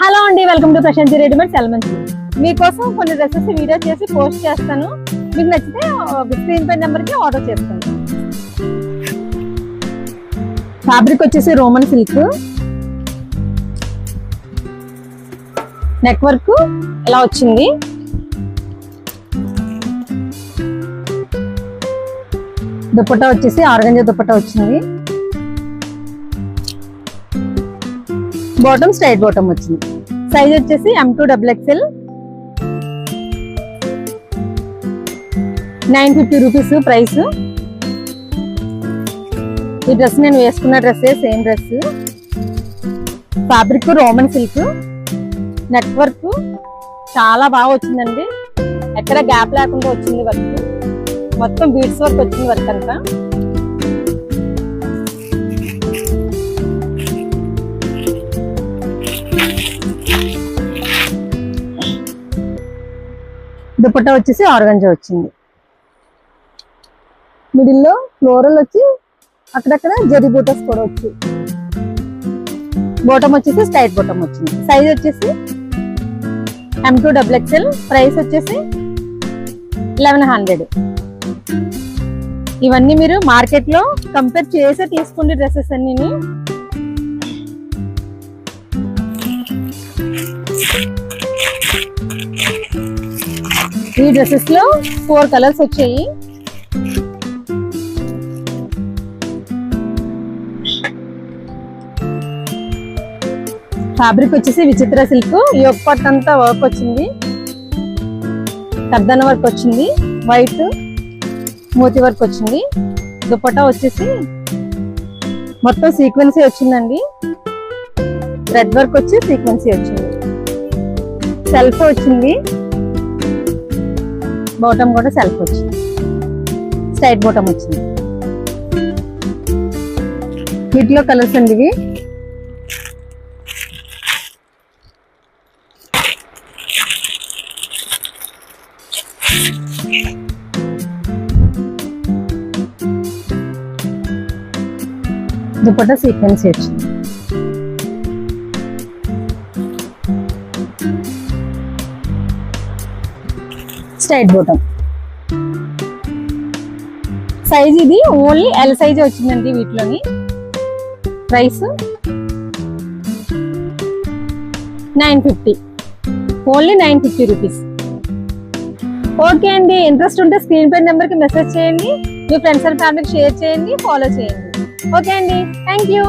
Hello అండి, welcome to Prashanti readymades elements. మీకోసం కొన్ని డ్రెస్సెస్ వీడియో చేసి పోస్ట్ చేస్తాను. మీకు నచ్చితే స్క్రీన్ పై నెంబర్కి ఆర్డర్ చేస్తాను. ఫ్యాబ్రిక్ వచ్చేసి రోమన్ సిల్క్, నెక్ వర్క్ ఇలా వచ్చింది. దుపట్టా వచ్చేసి ఆర్గంజా దుపట్టా వచ్చింది. బాటమ్ స్ట్రైట్ బాటమ్ వచ్చింది. సైజ్ వచ్చేసి M2 XXL. 950 rupees price. ఈ డ్రెస్ నేను వేసుకున్న డ్రెస్సే, same dress. Fabric Roman silk, net work చాలా బాగా వచ్చిందండి. ఎక్కడ గ్యాప్ లేకుండా వచ్చింది వర్క్. మొత్తం బీడ్స్ వర్క్ వచ్చింది వర్క్ అంతా. దుపట్టా వచ్చేసి ఆర్గంజా వచ్చింది. మిడిల్లో ఫ్లోరల్ వచ్చి అక్కడక్కడ జరీ బూటస్ కూడా వచ్చి. బాటమ్ వచ్చేసి స్ట్రైట్ బాటమ్ వచ్చింది. సైజ్ వచ్చేసి M2 XXL. ప్రైస్ వచ్చేసి 1100. ఇవన్నీ మీరు మార్కెట్ లో కంపేర్ చేసే తీసుకోండి డ్రెస్సెస్ అన్ని. ఈ డ్రెస్సెస్ లో 4 కలర్స్ వచ్చాయి. ఫ్యాబ్రిక్ వచ్చేసి విచిత్ర సిల్క్. యోగ్ పట్ అంతా వర్క్ వచ్చింది, కర్దన వర్క్ వచ్చింది, వైట్ మోతి వర్క్ వచ్చింది. దుపట్టా వచ్చేసి మొత్తం సీక్వెన్సీ వచ్చిందండి. రెడ్ వర్క్ వచ్చి సీక్వెన్సీ వచ్చింది. సెల్ఫ్ వచ్చింది. బాటమ్ కూడా సెల్ఫ్ వచ్చింది. స్ట్రైట్ బాటమ్ వచ్చింది. వీటిలో కలర్స్ అండి ఇవి. దుపట్టా సీక్వెన్సీ వచ్చింది. Straight bottom. సైజ్ ఇది ఓన్లీ L సైజ్ వచ్చిందండి వీటిలోని. Price 950, only 950 rupees. ఓకే అండి, ఇంట్రెస్ట్ ఉంటే స్క్రీన్ పై నెంబర్ కి మెసేజ్ చేయండి. మీ ఫ్రెండ్స్ అండ్ ఫ్యామిలీకి షేర్ చేయండి, ఫాలో చేయండి. ఓకే అండి, థ్యాంక్ యూ.